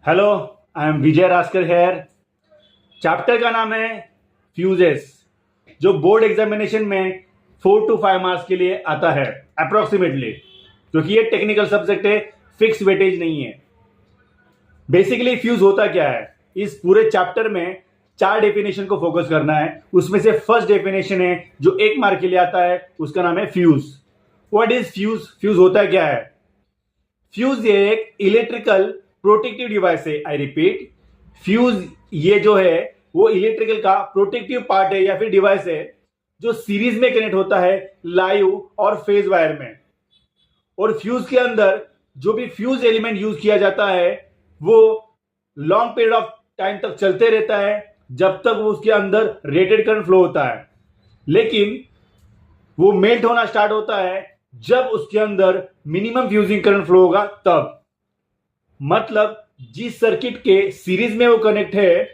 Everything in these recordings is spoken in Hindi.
Hello, I am Vijay Raskar here. Chapter का नाम है फ्यूजेस, जो बोर्ड एग्जामिनेशन में 4 to 5 मार्क्स के लिए आता है अप्रोक्सीमेटली, क्योंकि ये टेक्निकल सब्जेक्ट है, फिक्स वेटेज नहीं है। बेसिकली फ्यूज होता क्या है, इस पूरे चैप्टर में 4 डेफिनेशन को फोकस करना है। उसमें से फर्स्ट डेफिनेशन है जो 1 मार्क के लिए आता है, उसका नाम है fuse. What is fuse? Fuse होता क्या है? फ्यूज ये एक इलेक्ट्रिकल प्रोटेक्टिव डिवाइस है। आई रिपीट, फ्यूज ये जो है वो इलेक्ट्रिकल का प्रोटेक्टिव पार्ट है या फिर डिवाइस है जो सीरीज में कनेक्ट होता है लाइव और फेज वायर में। और फ्यूज के अंदर जो भी फ्यूज एलिमेंट यूज किया जाता है वो लॉन्ग पीरियड ऑफ टाइम तक चलते रहता है, जब तक वो उसके अंदर रेटेड करंट फ्लो होता है। लेकिन वो मेल्ट होना स्टार्ट होता है जब उसके अंदर मिनिमम फ्यूजिंग करंट फ्लो होगा तब। मतलब जिस सर्किट के सीरीज में वो कनेक्ट है,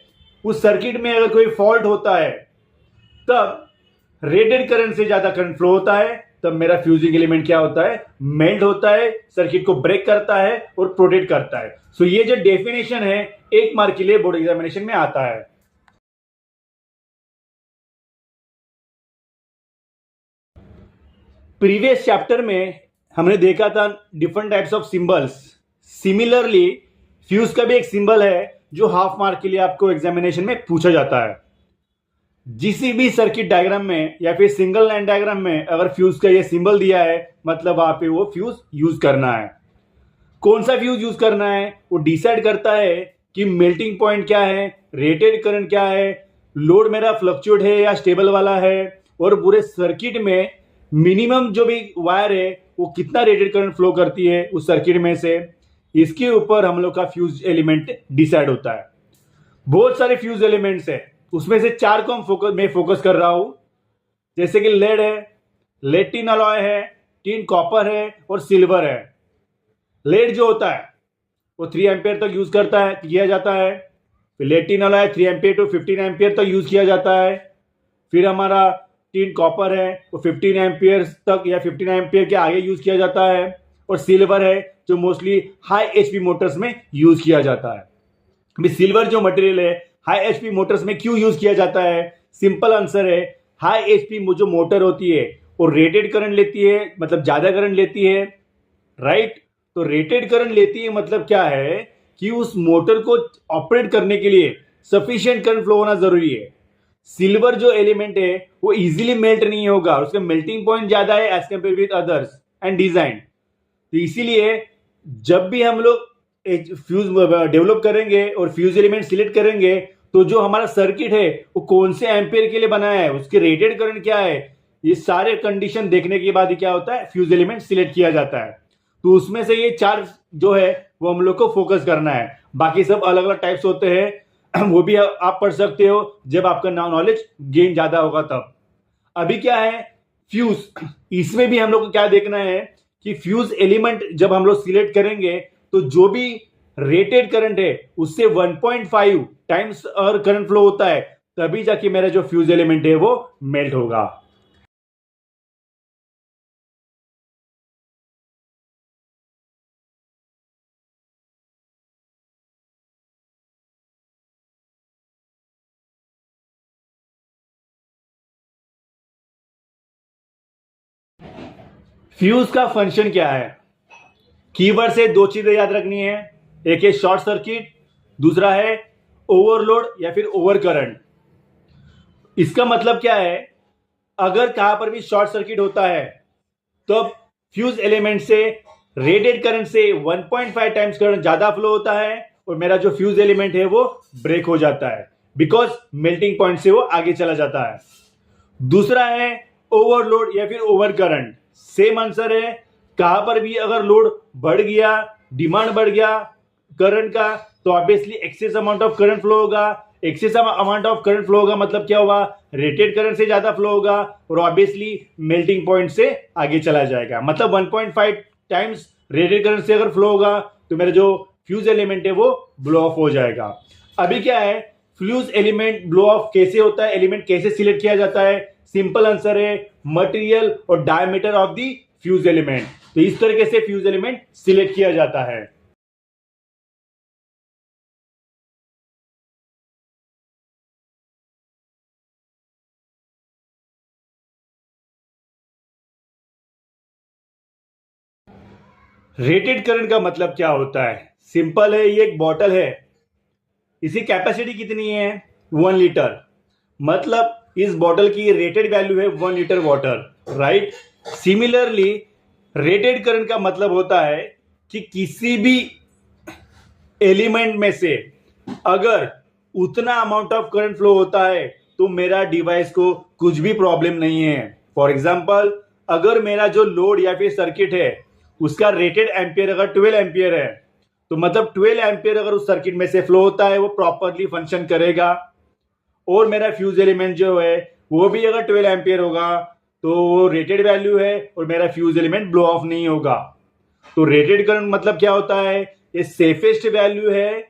उस सर्किट में अगर कोई फॉल्ट होता है तब रेटेड करंट से ज्यादा करंट फ्लो होता है, तब मेरा फ्यूजिंग एलिमेंट क्या होता है? मेल्ट होता है, सर्किट को ब्रेक करता है और प्रोटेक्ट करता है। सो ये जो डेफिनेशन है 1 मार्क के लिए बोर्ड एग्जामिनेशन में आता है। प्रीवियस चैप्टर में हमने देखा था different types of symbols. Similarly fuse का भी एक सिंबल है जो हाफ मार्क के लिए आपको एग्जामिनेशन में पूछा जाता है। किसी भी सर्किट डायग्राम में या फिर सिंगल लाइन डायग्राम में अगर फ्यूज का ये सिंबल दिया है, मतलब वहां पे वो फ्यूज यूज करना है। कौन सा फ्यूज यूज करना है वो डिसाइड करता है कि मेल्टिंग पॉइंट क्या है, रेटेड करंट क्या है, लोड मेरा फ्लक्चुएट है या स्टेबल वाला है, और पूरे सर्किट में मिनिमम जो भी वायर है वो कितना रेटेड करंट फ्लो करती है उस सर्किट में से। इसके ऊपर हम लोग का फ्यूज एलिमेंट डिसाइड होता है। बहुत सारे फ्यूज एलिमेंट्स है, उसमें से 4 को मैं फोकस कर रहा हूं। जैसे कि लेड है, लेड टिन अलॉय है, टिन कॉपर है और सिल्वर है। लेड जो होता है वो 3 एम्पियर तक यूज किया जाता है। फिर lead tin alloy 3 ampere to 15 ampere तक यूज किया जाता है। फिर हमारा टिन कॉपर है वो 15 एम्पियर तक या 15 एम्पियर के आगे यूज किया जाता है। और सिल्वर है जो मोस्टली हाई एचपी मोटर्स में यूज किया जाता है। अभी सिल्वर जो मटेरियल है हाई एचपी मोटर्स में क्यों यूज किया जाता है? सिंपल आंसर है, हाई एचपी जो मोटर होती है वो रेटेड करंट लेती है, मतलब ज्यादा करंट लेती है, राइट? तो रेटेड करंट लेती है मतलब क्या है कि उस मोटर को ऑपरेट करने के लिए सफिशिएंट करंट फ्लो होना जरूरी है। सिल्वर जो एलिमेंट है वो इजीली मेल्ट नहीं होगा, उसका मेल्टिंग पॉइंट ज्यादा है as compare with others and design. तो इसीलिए जब भी हम लोग फ्यूज डेवलप करेंगे और फ्यूज एलिमेंट सिलेक्ट करेंगे, तो जो हमारा सर्किट है वो कौन से एम्पियर के लिए बनाया है, उसके रेटेड करंट क्या है, ये सारे कंडीशन देखने के बाद ही क्या होता है, फ्यूज एलिमेंट सिलेक्ट किया जाता है। तो उसमें से ये 4 जो है वो हम लोग को फोकस करना है। बाकी सब अलग अलग टाइप्स होते हैं, वो भी आप पढ़ सकते हो जब आपका नॉलेज गेन ज्यादा होगा तब। अभी क्या है फ्यूज, इसमें भी हम लोग को क्या देखना है कि फ्यूज एलिमेंट जब हम लोग सिलेक्ट करेंगे तो जो भी रेटेड करंट है उससे 1.5 टाइम्स और करंट फ्लो होता है, तभी जाके मेरा जो फ्यूज एलिमेंट है वो मेल्ट होगा। फ्यूज का फंक्शन क्या है? कीवर्ड से 2 चीजें याद रखनी है, एक है शॉर्ट सर्किट, दूसरा है ओवरलोड या फिर ओवर करंट। इसका मतलब क्या है, अगर कहां पर भी शॉर्ट सर्किट होता है तो फ्यूज एलिमेंट से रेटेड करंट से 1.5 टाइम्स करंट ज्यादा फ्लो होता है और मेरा जो फ्यूज एलिमेंट है वो ब्रेक हो जाता है, बिकॉज मेल्टिंग पॉइंट से वो आगे चला जाता है। दूसरा है ओवरलोड या फिर ओवर करंट। सेम आंसर है, कहां पर भी अगर लोड बढ़ गया, डिमांड बढ़ गया करंट का, तो obviously excess amount of current flow होगा। Excess amount of current flow होगा मतलब क्या होगा, रेटेड करंट से ज्यादा फ्लो होगा और ऑब्वियसली मेल्टिंग पॉइंट से आगे चला जाएगा। मतलब 1.5 टाइम्स रेटेड करंट से अगर फ्लो होगा तो मेरा जो फ्यूज एलिमेंट है वो ब्लो ऑफ हो जाएगा। अभी क्या है, फ्यूज एलिमेंट ब्लो ऑफ कैसे होता है, एलिमेंट कैसे सिलेक्ट किया जाता है? सिंपल आंसर है, मटेरियल और diameter of the fuse element. तो इस तरीके से फ्यूज एलिमेंट सिलेक्ट किया जाता है। रेटेड करंट का मतलब क्या होता है? सिंपल है, ये एक बॉटल है, इसकी कैपेसिटी कितनी है? 1 लीटर। मतलब इस बॉटल की रेटेड वैल्यू है 1 litre water, right. Similarly rated current का मतलब होता है कि किसी भी एलिमेंट में से अगर उतना अमाउंट ऑफ करंट फ्लो होता है तो मेरा डिवाइस को कुछ भी प्रॉब्लम नहीं है। फॉर एग्जांपल, अगर मेरा जो लोड या फिर सर्किट है उसका रेटेड एम्पियर अगर 12 एम्पियर है, तो मतलब 12 एम्पियर अगर उस सर्किट में से फ्लो होता है वो प्रॉपरली फंक्शन करेगा। और मेरा फ्यूज एलिमेंट जो है वो भी अगर 12 एम्पियर होगा तो वो रेटेड वैल्यू है और मेरा फ्यूज एलिमेंट ब्लो ऑफ नहीं होगा। तो रेटेड करंट मतलब क्या होता है? ये सेफेस्ट वैल्यू है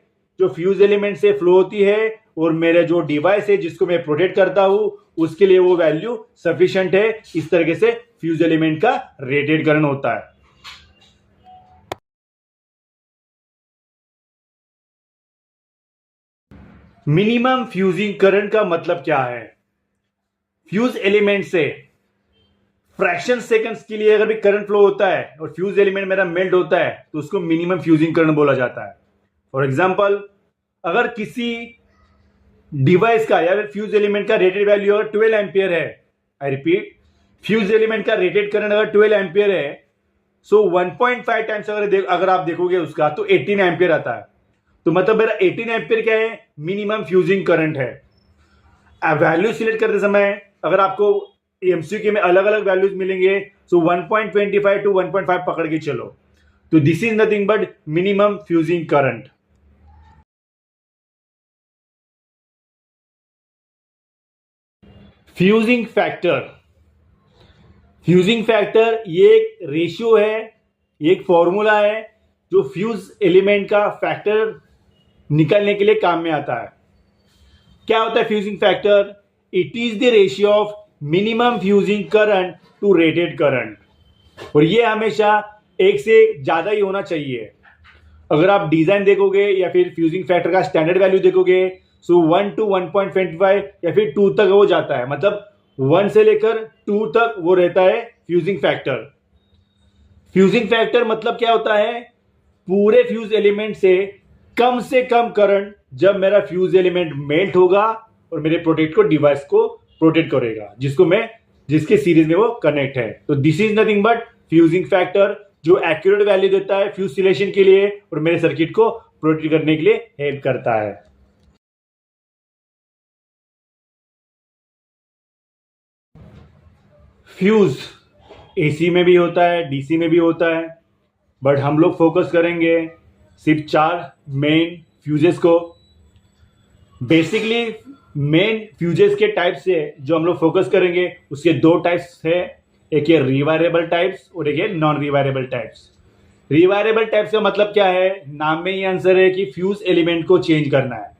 जो फ्यूज एलिमेंट से फ्लो होती है और मेरा जो डिवाइस है जिसको मैं प्रोटेक्ट करता हूं उसके लिए वो वैल्यू सफिशिएंट है। इस तरीके से फ्यूज एलिमेंट का रेटेड करंट होता है। मिनिमम फ्यूजिंग करंट का मतलब क्या है? फ्यूज एलिमेंट से फ्रैक्शन सेकंड्स के लिए अगर भी करंट फ्लो होता है और फ्यूज एलिमेंट मेरा मेल्ट होता है तो उसको मिनिमम फ्यूजिंग करंट बोला जाता है। फॉर एग्जांपल, अगर किसी डिवाइस का या फिर फ्यूज एलिमेंट का रेटेड वैल्यू अगर 12 एम्पियर है, आई रिपीट, फ्यूज एलिमेंट का रेटेड करंट अगर 12 एम्पियर है, सो 1.5 टाइम्स अगर आप देखोगे उसका तो 18 एम्पियर आता है। तो मतलब मेरा 18 एम्पियर क्या है? मिनिमम फ्यूजिंग करंट है। वैल्यू सिलेक्ट करते समय अगर आपको एमसीक्यू में अलग अलग वैल्यूज मिलेंगे, सो 1.25 टू 1.5 पकड़ के चलो। तो this is nothing but minimum fusing current. Fusing factor, fusing factor ये एक रेशियो है, एक फॉर्मूला है जो फ्यूज एलिमेंट का फैक्टर निकालने के लिए काम में आता है। क्या होता है fusing factor? It is the ratio of minimum fusing current to rated current, और ये हमेशा एक से ज्यादा ही होना चाहिए। अगर आप डिजाइन देखोगे या फिर फ्यूजिंग फैक्टर का स्टैंडर्ड वैल्यू देखोगे, सो 1 टू 1.25 या फिर 2 तक वो जाता है। मतलब 1 से लेकर 2 तक वो रहता है फ्यूजिंग फैक्टर। फ्यूजिंग फैक्टर मतलब क्या होता है? पूरे फ्यूज एलिमेंट से कम करंट जब मेरा फ्यूज एलिमेंट मेल्ट होगा और मेरे प्रोटेक्ट को डिवाइस को प्रोटेक्ट करेगा जिसके सीरीज में वो कनेक्ट है। तो this is nothing but fusing factor, जो एक्यूरेट वैल्यू देता है फ्यूज सिलेक्शन के लिए और मेरे सर्किट को प्रोटेक्ट करने के लिए हेल्प करता है। फ्यूज एसी में भी होता है, डीसी में भी होता है, बट हम लोग फोकस करेंगे सिर्फ 4 मेन फ्यूजेस को। बेसिकली मेन फ्यूजेस के टाइप से जो हम लोग फोकस करेंगे उसके 2 टाइप्स है, एक है रिवायरेबल टाइप्स और एक है non rewirable types. Rewirable types का मतलब क्या है? नाम में ही आंसर है कि फ्यूज एलिमेंट को चेंज करना है।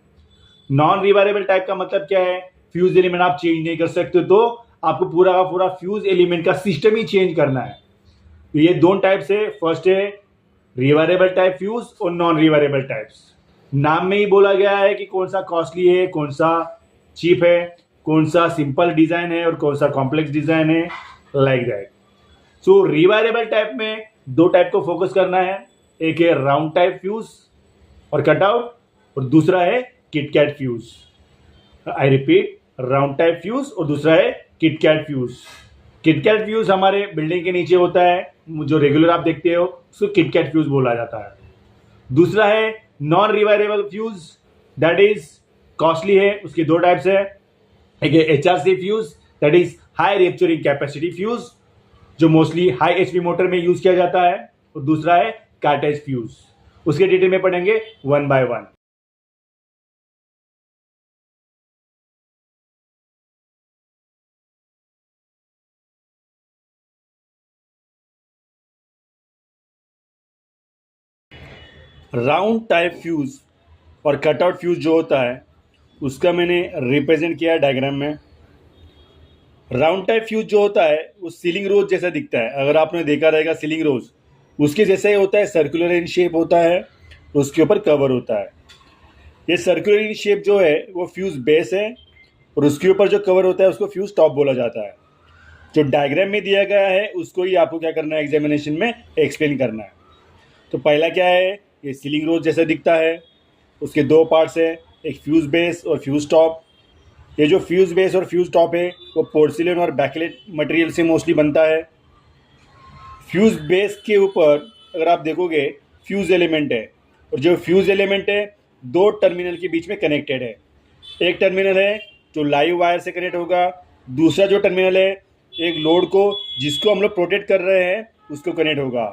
नॉन रिवायरेबल टाइप का मतलब क्या है? फ्यूज एलिमेंट आप चेंज नहीं कर सकते, तो आपको पूरा का पूरा फ्यूज एलिमेंट का सिस्टम ही चेंज करना है। तो ये 2 टाइप्स है, फर्स्ट है रिवायरेबल टाइप फ्यूज और नॉन रिवायरेबल टाइप्स। नाम में ही बोला गया है कि कौन सा कॉस्टली है, कौन सा चीप है, कौन सा सिंपल डिजाइन है और कौन सा कॉम्प्लेक्स डिजाइन है, like that. So rewirable type में 2 टाइप को फोकस करना है, एक है राउंड टाइप फ्यूज और कटआउट और दूसरा है KitKat fuse. I repeat, round type fuse और दूसरा है किटकैट फ्यूज। किटकैट फ्यूज हमारे बिल्डिंग के नीचे होता है, जो रेगुलर आप देखते हो उसको किटकैट फ्यूज बोला जाता है। दूसरा है non rewirable fuse, that is costly है, उसके 2 टाइप्स है, एक है HRC fuse that is high rupturing capacity fuse जो मोस्टली हाई एचपी मोटर में यूज किया जाता है, और दूसरा है कार्टेज फ्यूज। उसके डिटेल में पढ़ेंगे 1 बाय 1। राउंड टाइप फ्यूज और कटआउट फ्यूज जो होता है उसका मैंने रिप्रेजेंट किया डायग्राम में। राउंड टाइप फ्यूज जो होता है वो सीलिंग रोज जैसा दिखता है, अगर आपने देखा रहेगा सीलिंग रोज उसके जैसा ही होता है, सर्कुलर इन शेप होता है, उसके ऊपर कवर होता है। ये सर्कुलर इन शेप जो है वो फ्यूज बेस है और उसके ऊपर जो कवर होता है उसको फ्यूज टॉप बोला जाता है। जो डायग्राम में दिया गया है उसको ही आपको क्या करना है, एग्जामिनेशन में एक्सप्लेन करना है। तो पहला क्या है, ये सीलिंग रोज जैसा दिखता है। उसके दो पार्ट्स हैं, एक फ्यूज़ बेस और फ्यूज़ टॉप। ये जो फ्यूज़ बेस और फ्यूज़ टॉप है वो पोर्सिलेन और बैकलेट मटेरियल से मोस्टली बनता है। फ्यूज़ बेस के ऊपर अगर आप देखोगे फ्यूज़ एलिमेंट है, और जो फ्यूज़ एलिमेंट है दो टर्मिनल के बीच में कनेक्टेड है। एक टर्मिनल है जो लाइव वायर से कनेक्ट होगा, दूसरा जो टर्मिनल है एक लोड को जिसको हम लोग प्रोटेक्ट कर रहे हैं उसको कनेक्ट होगा।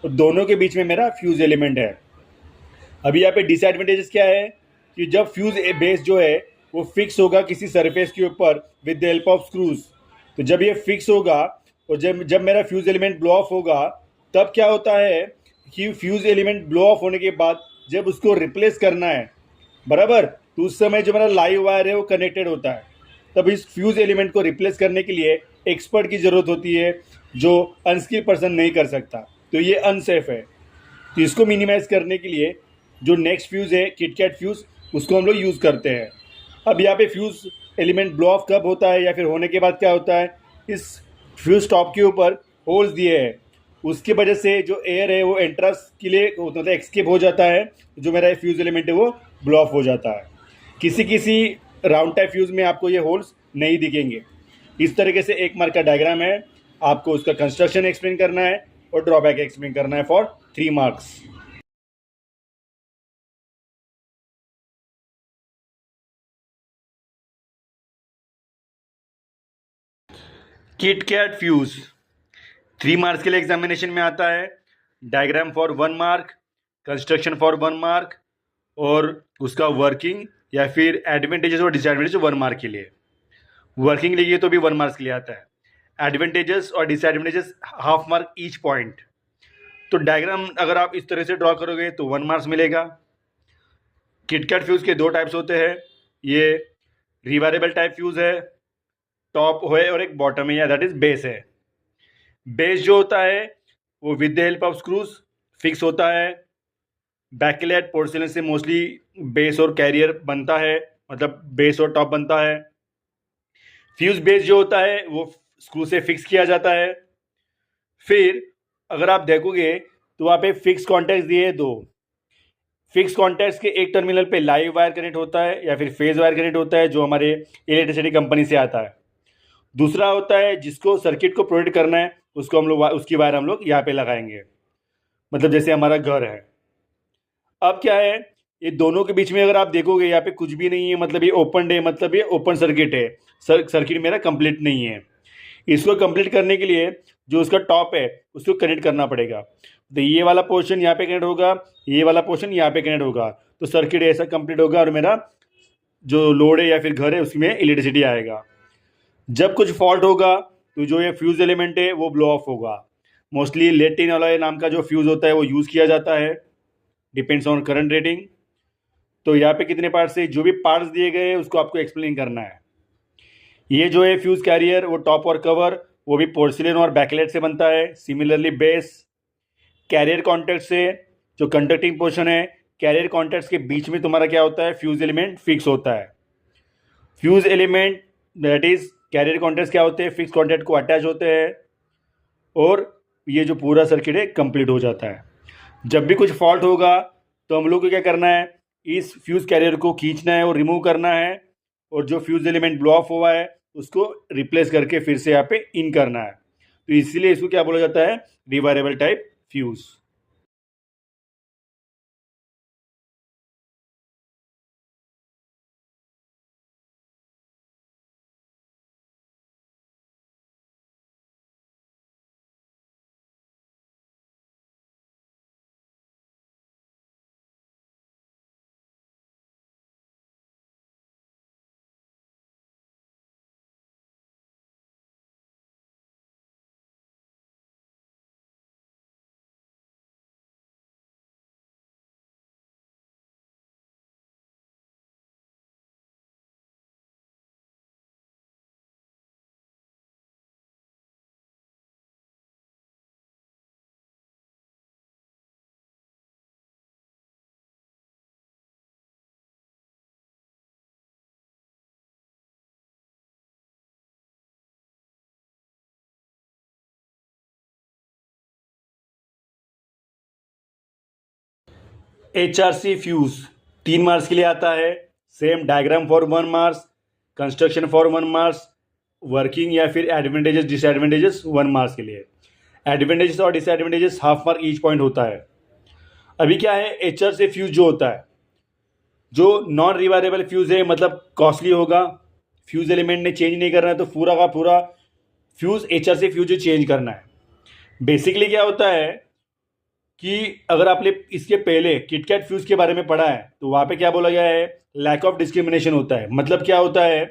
तो दोनों के बीच में मेरा फ्यूज़ एलिमेंट है। अभी यहाँ पे डिसएडवांटेजेस क्या है कि जब फ्यूज़ बेस जो है वो फिक्स होगा किसी सरफेस के ऊपर with the help of screws, तो जब ये फिक्स होगा और जब जब मेरा फ्यूज़ एलिमेंट ब्लो ऑफ होगा तब क्या होता है कि फ्यूज़ एलिमेंट ब्लो ऑफ होने के बाद जब उसको रिप्लेस करना है बराबर, तो उस समय जो मेरा लाइव वायर है वो कनेक्टेड होता है। तब इस फ्यूज़ एलिमेंट को रिप्लेस करने के लिए एक्सपर्ट की ज़रूरत होती है जो अनस्किल पर्सन नहीं कर सकता, तो ये अनसेफ है। तो इसको मिनिमाइज़ करने के लिए जो नेक्स्ट फ्यूज़ है किटकैट फ्यूज़ उसको हम लोग यूज़ करते हैं। अब यहाँ पे फ्यूज़ एलिमेंट ब्लो ऑफ कब होता है या फिर होने के बाद क्या होता है, इस फ्यूज़ टॉप के ऊपर होल्स दिए हैं, उसकी वजह से जो एयर है वो एंट्रेंस के लिए मतलब एस्केप हो जाता है, जो मेरा फ्यूज़ एलिमेंट है वो ब्लो ऑफ हो जाता है। किसी किसी राउंड टाइप फ्यूज़ में आपको ये होल्स नहीं दिखेंगे। इस तरीके से एक मार्क का डायग्राम है, आपको उसका कंस्ट्रक्शन एक्सप्लेन करना है और ड्रॉबैक एक्सप्लेन करना है for 3 marks. Kit kat fuse 3 marks के लिए एग्जामिनेशन में आता है। Diagram for 1 mark, construction for 1 mark, और उसका वर्किंग या फिर एडवांटेजेस और डिसएडवांटेजेस 1 मार्क के लिए। वर्किंग लिए तो भी 1 मार्क्स के लिए आता है। एडवांटेजेस और disadvantages half mark each point. तो डायग्राम अगर आप इस तरह से ड्रॉ करोगे तो 1 मार्क्स मिलेगा। किटकैट फ्यूज के दो टाइप्स होते हैं, ये रिवारेबल टाइप फ्यूज है, टॉप है और एक बॉटम है या दैट इज बेस है। बेस जो होता है वो with the help of screws fix होता है। बैकलेट पोर्सिलेन से मोस्टली बेस और कैरियर बनता है, मतलब बेस और टॉप बनता है। फ्यूज बेस जो होता है वो स्क्रू से फिक्स किया जाता है। फिर अगर आप देखोगे तो वहाँ पे फिक्स कॉन्टैक्ट दिए हैं दो। फिक्स कॉन्टैक्ट्स के एक टर्मिनल पे लाइव वायर कनेक्ट होता है या फिर फेज वायर कनेक्ट होता है जो हमारे इलेक्ट्रिसिटी कंपनी से आता है। दूसरा होता है जिसको सर्किट को प्रोटेक्ट करना है, उसको हम लोग उसकी वायर हम लोग यहाँ पे लगाएंगे, मतलब जैसे हमारा घर है। अब क्या है, ये दोनों के बीच में अगर आप देखोगे यहाँ पे कुछ भी नहीं है, मतलब ये ओपन है, मतलब ये ओपन सर्किट है। सर्किट मेरा कंप्लीट नहीं है। इसको कंप्लीट करने के लिए जो उसका टॉप है उसको कनेक्ट करना पड़ेगा। तो ये वाला पोर्शन यहाँ पे कनेक्ट होगा, ये वाला पोर्शन यहाँ पे कनेक्ट होगा, तो सर्किट ऐसा कंप्लीट होगा और मेरा जो लोड है या फिर घर है उसमें इलेक्ट्रिसिटी आएगा। जब कुछ फॉल्ट होगा तो जो ये फ्यूज़ एलिमेंट है वो ब्लो ऑफ होगा। मोस्टली लेटिन अलॉय नाम का जो फ्यूज़ होता है वो यूज़ किया जाता है, डिपेंड्स ऑन करंट रेटिंग। तो यहाँ पे कितने पार्ट्स है, जो भी पार्ट्स दिए गए हैं उसको आपको एक्सप्लेन करना है। ये जो है फ्यूज़ कैरियर वो टॉप और कवर वो भी पोर्सिलेन और बैकलेट से बनता है। सिमिलरली बेस कैरियर कॉन्टैक्ट से जो कंडक्टिंग पोर्शन है, कैरियर कॉन्टैक्ट्स के बीच में तुम्हारा क्या होता है, फ्यूज़ एलिमेंट फिक्स होता है। Fuse element that is carrier contacts क्या होते हैं, फिक्स कॉन्टैक्ट को अटैच होते हैं और ये जो पूरा सर्किट है कंप्लीट हो जाता है। जब भी कुछ फॉल्ट होगा तो हम लोग को क्या करना है, इस फ्यूज़ कैरियर को खींचना है और रिमूव करना है, और जो फ्यूज़ एलिमेंट ब्लो ऑफ हुआ है उसको रिप्लेस करके फिर से यहाँ पे इन करना है। तो इसीलिए इसको क्या बोला जाता है, rewirable type fuse. HRC fuse 3 marks के लिए आता है। Same diagram for 1 marks, construction for 1 marks, working या फिर एडवांटेजेस डिसएडवांटेजेस 1 मार्क्स के लिए। एडवांटेजेस और disadvantages half mark each point होता है। अभी क्या है, HRC फ्यूज जो होता है, जो नॉन रिवायरेबल फ्यूज है, मतलब कॉस्टली होगा, फ्यूज एलिमेंट ने चेंज नहीं करना है, तो पूरा का पूरा फ्यूज HRC फ्यूज चेंज करना है। बेसिकली क्या होता है कि अगर आपने इसके पहले किटकैट फ्यूज के बारे में पढ़ा है तो वहाँ पे क्या बोला गया है, लैक ऑफ डिस्क्रिमिनेशन होता है। मतलब क्या होता है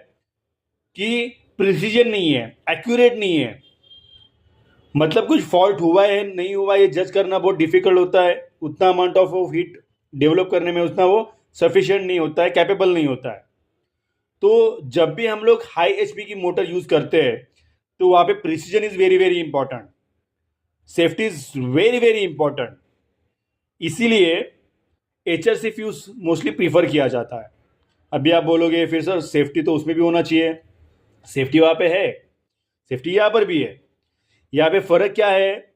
कि प्रिसीजन नहीं है, एक्यूरेट नहीं है, मतलब कुछ फॉल्ट हुआ है नहीं हुआ ये जज करना बहुत डिफिकल्ट होता है। उतना अमाउंट ऑफ हीट डेवलप करने में उतना वो सफिशिएंट नहीं होता है, कैपेबल नहीं होता है। तो जब भी हम लोग हाई एचपी की मोटर यूज करते हैं तो वहाँ पे precision is very very important, safety is very very important. इसीलिए HRC फ्यूज मोस्टली प्रीफर किया जाता है। अभी आप बोलोगे फिर सर सेफ्टी तो उसमें भी होना चाहिए, सेफ्टी वहाँ पे है, सेफ्टी यहाँ पर भी है। यहाँ पे फर्क क्या है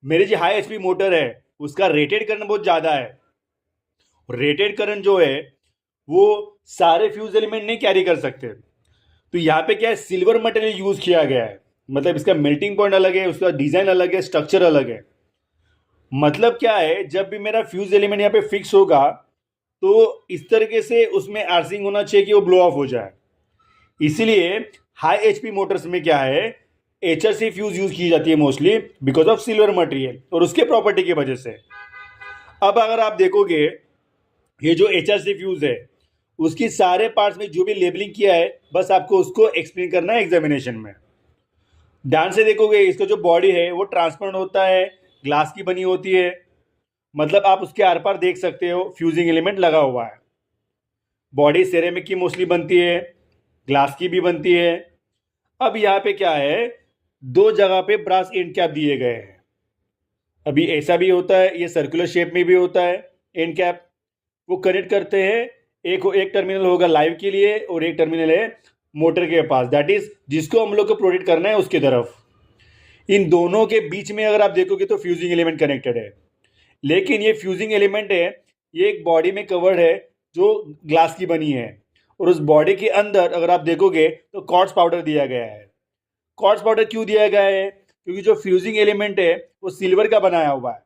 मेरी जो हाई एचपी मोटर है उसका रेटेड करंट बहुत ज़्यादा है। रेटेड करंट जो है वो सारे फ्यूज एलिमेंट नहीं कैरी कर सकते। तो यहाँ पे क्या है, सिल्वर मटेरियल यूज किया गया है, मतलब इसका मेल्टिंग पॉइंट अलग है, उसका डिजाइन अलग है, स्ट्रक्चर अलग है। मतलब क्या है, जब भी मेरा फ्यूज एलिमेंट यहाँ पे फिक्स होगा तो इस तरीके से उसमें आर्सिंग होना चाहिए कि वो ब्लो ऑफ हो जाए। इसीलिए हाई एचपी मोटर्स में क्या है, HRC फ्यूज यूज की जाती है mostly because of silver material और उसके प्रॉपर्टी की वजह से। अब अगर आप देखोगे ये जो HRC फ्यूज है उसकी सारे पार्ट्स में जो भी लेबलिंग किया है बस आपको उसको एक्सप्लेन करना है एग्जामिनेशन में। ध्यान से देखोगे इसका जो बॉडी है वो ट्रांसपेरेंट होता है, ग्लास की बनी होती है, मतलब आप उसके आर पार देख सकते हो फ्यूजिंग एलिमेंट लगा हुआ है। बॉडी सेरेमिक की मोस्टली बनती है, ग्लास की भी बनती है। अब यहाँ पे क्या है, 2 जगह पे ब्रास एंड कैप दिए गए हैं। अभी ऐसा भी होता है, ये सर्कुलर शेप में भी होता है एंड कैप, वो कनेक्ट करते हैं। एक टर्मिनल होगा लाइव के लिए और एक टर्मिनल है मोटर के पास, दैट इज जिसको हम लोग को प्रोटेक्ट करना है उसकी तरफ। इन दोनों के बीच में अगर आप देखोगे तो फ्यूजिंग एलिमेंट कनेक्टेड है, लेकिन ये फ्यूजिंग एलिमेंट है ये एक बॉडी में कवर्ड है जो ग्लास की बनी है, और उस बॉडी के अंदर अगर आप देखोगे तो क्वार्ट्ज पाउडर दिया गया है। क्वार्ट्ज पाउडर क्यों दिया गया है, क्योंकि जो फ्यूजिंग एलिमेंट है वो सिल्वर का बनाया हुआ है।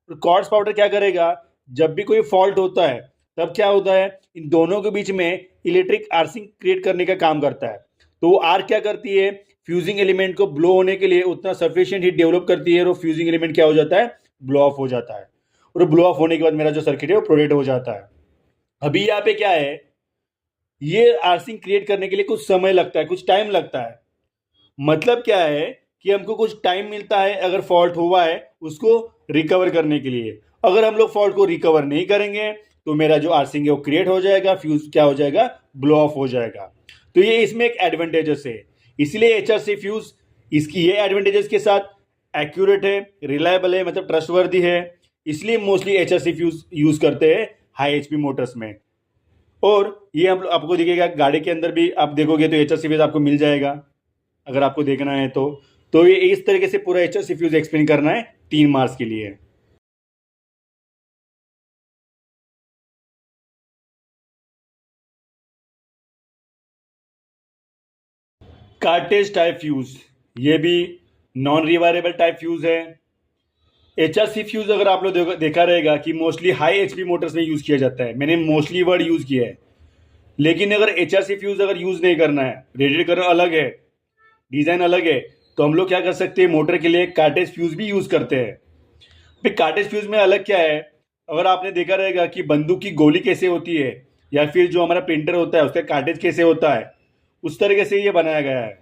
और क्वार्ट्ज पाउडर क्या करेगा, जब भी कोई फॉल्ट होता है तब क्या होता है, इन दोनों के बीच में इलेक्ट्रिक आर्सिंग क्रिएट करने का काम करता है। तो वो आर्क क्या करती है, फ्यूजिंग एलिमेंट को ब्लो होने के लिए उतना सफिशिएंट हीट डेवलप करती है और फ्यूजिंग एलिमेंट क्या हो जाता है, ब्लो ऑफ हो जाता है। और ब्लो ऑफ होने के बाद मेरा जो सर्किट है वो प्रोटेक्ट हो जाता है। अभी यहाँ पे क्या है, ये आर्सिंग क्रिएट करने के लिए कुछ समय लगता है, कुछ टाइम लगता है। मतलब क्या है कि हमको कुछ टाइम मिलता है अगर फॉल्ट हुआ है उसको रिकवर करने के लिए। अगर हम लोग फॉल्ट को रिकवर नहीं करेंगे तो मेरा जो आर्सिंग है वो क्रिएट हो जाएगा, फ्यूज क्या हो जाएगा, ब्लो ऑफ हो जाएगा। तो ये इसमें एक एडवांटेजेस है। इसलिए HRC फ्यूज इसकी ये एडवांटेजेस के साथ एक्यूरेट है, रिलायबल है, मतलब ट्रस्टवर्दी है। इसलिए मोस्टली HRC फ्यूज यूज करते हैं हाई एचपी मोटर्स में। और ये हम आपको दिखेगा गाड़ी के अंदर भी आप देखोगे तो HRC फ्यूज आपको मिल जाएगा अगर आपको देखना है तो ये इस तरीके से पूरा HRC फ्यूज एक्सप्लेन करना है 3 मार्क्स के लिए। कार्टेज टाइप फ्यूज, ये भी नॉन रिवायरेबल टाइप फ्यूज है। HRC फ्यूज अगर आप लोग देखा रहेगा कि मोस्टली हाई एचपी मोटर्स में यूज किया जाता है, मैंने मोस्टली वर्ड यूज किया है। लेकिन अगर HRC फ्यूज अगर यूज नहीं करना है, रेटेड करना अलग है, डिजाइन अलग है, तो हम लोग क्या कर सकते हैं, मोटर के लिए कार्टेज फ्यूज भी यूज करते हैं। भाई कार्टेज फ्यूज में अलग क्या है, अगर आपने देखा रहेगा कि बंदूक की गोली कैसे होती है या फिर जो हमारा प्रिंटर होता है उसका कार्टेज कैसे होता है, उस तरीके से ये बनाया गया है,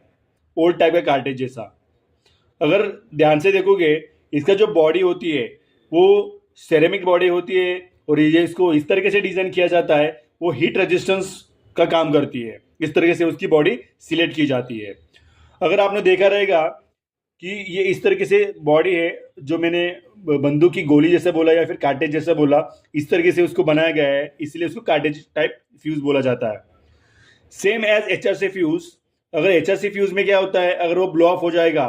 ओल्ड टाइप का कार्टेज जैसा। अगर ध्यान से देखोगे इसका जो बॉडी होती है वो सेरेमिक बॉडी होती है और ये इसको इस तरीके से डिजाइन किया जाता है, वो हीट रेजिस्टेंस का काम करती है, इस तरीके से उसकी बॉडी सिलेक्ट की जाती है। अगर आपने देखा रहेगा कि ये इस तरीके से बॉडी है, जो मैंने बंदूक की गोली जैसे बोला या फिर कार्टेज जैसा बोला, इस तरीके से उसको बनाया गया है, इसलिए उसको कार्टेज टाइप फ्यूज बोला जाता है। सेम एज HRC फ्यूज, अगर HRC फ्यूज में क्या होता है, अगर वो ब्लो ऑफ हो जाएगा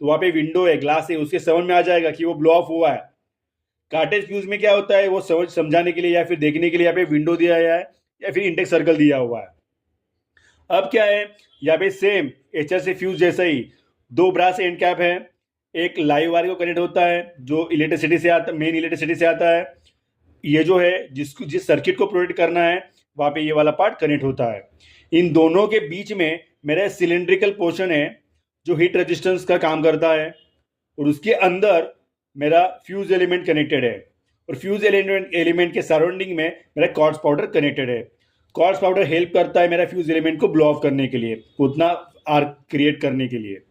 तो वहाँ पे विंडो है, ग्लास है, उसके समझ में आ जाएगा कि वो ब्लो ऑफ हुआ है। कार्टेज फ्यूज में क्या होता है वो समझाने के लिए या फिर देखने के लिए यहाँ पे विंडो दिया गया है या फिर इंटेक्स सर्कल दिया हुआ है। अब क्या है, यहाँ पे सेम HRC फ्यूज जैसा ही 2 ब्रास एंड कैप है, एक लाइव वायर को कनेक्ट होता है जो इलेक्ट्रिसिटी से आता, मेन इलेक्ट्रिसिटी से आता है। ये जो है जिस सर्किट को प्रोटेक्ट करना है वहाँ पे ये वाला पार्ट कनेक्ट होता है। इन दोनों के बीच में मेरा सिलेंड्रिकल पोर्शन है जो हीट रेजिस्टेंस का काम करता है, और उसके अंदर मेरा फ्यूज एलिमेंट कनेक्टेड है, और फ्यूज एलिमेंट के सराउंडिंग में मेरा क्वार्ट्ज पाउडर कनेक्टेड है। क्वार्ट्ज पाउडर हेल्प करता है मेरा फ्यूज एलिमेंट को ब्लो ऑफ करने के लिए, उतना आर्क क्रिएट करने के लिए।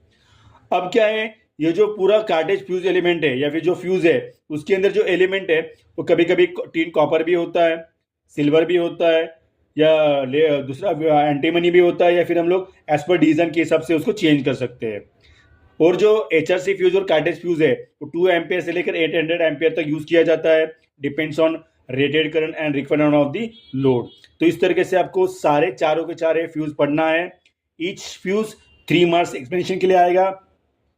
अब क्या है, ये जो पूरा कार्टेज फ्यूज एलिमेंट है या फिर जो फ्यूज है उसके अंदर जो एलिमेंट है वो कभी कभी टीन कॉपर भी होता है, सिल्वर भी होता है, या दूसरा एंटीमनी भी होता है, या फिर हम लोग एज पर डिजाइन के हिसाब से उसको चेंज कर सकते हैं। और जो HRC फ्यूज और कार्टेज फ्यूज है वो 2 एम्पियर से लेकर 800 एम्पियर तक यूज किया जाता है, depends on rated current and requirement of the load. तो इस तरीके से आपको सारे चारों के चारे फ्यूज पढ़ना है। ईच फ्यूज 3 मार्क्स एक्सप्लेनेशन के लिए आएगा,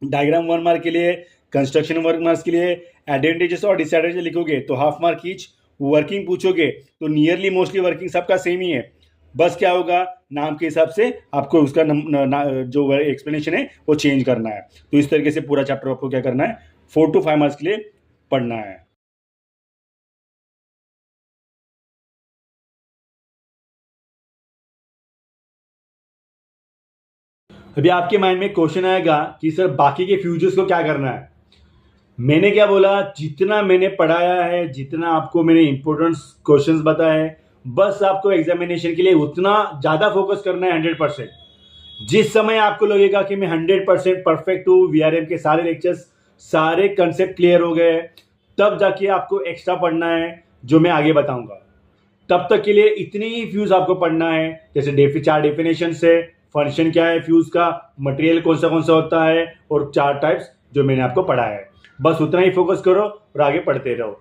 डायग्राम 1 मार्क के लिए, कंस्ट्रक्शन 1 मार्क्स के लिए, एडवांटेजेस और डिसएडवांटेजेस लिखोगे तो हाफ मार्क ईच, वर्किंग पूछोगे तो नियरली मोस्टली वर्किंग सबका सेम ही है, बस क्या होगा नाम के हिसाब से आपको उसका जो एक्सप्लेनेशन है वो चेंज करना है। तो इस तरीके से पूरा चैप्टर आपको क्या करना है 4 to 5 मार्क्स के लिए पढ़ना है। अभी आपके माइंड में क्वेश्चन आएगा कि सर बाकी के फ्यूचर्स को क्या करना है। मैंने क्या बोला, जितना मैंने पढ़ाया है, जितना आपको मैंने इंपॉर्टेंट क्वेश्चंस बताए हैं, बस आपको एग्जामिनेशन के लिए उतना ज़्यादा फोकस करना है 100%। जिस समय आपको लगेगा कि मैं 100% परफेक्ट हूँ, VRM के सारे लेक्चर्स सारे कंसेप्ट क्लियर हो गए, तब जाके आपको एक्स्ट्रा पढ़ना है जो मैं आगे बताऊंगा। तब तक के लिए इतनी ही फ्यूज आपको पढ़ना है, जैसे 4 डेफिनेशन है, फंक्शन क्या है फ्यूज का, मटेरियल कौन सा होता है, और 4 टाइप्स जो मैंने आपको पढ़ाया है। बस उतना ही फोकस करो और आगे पढ़ते रहो।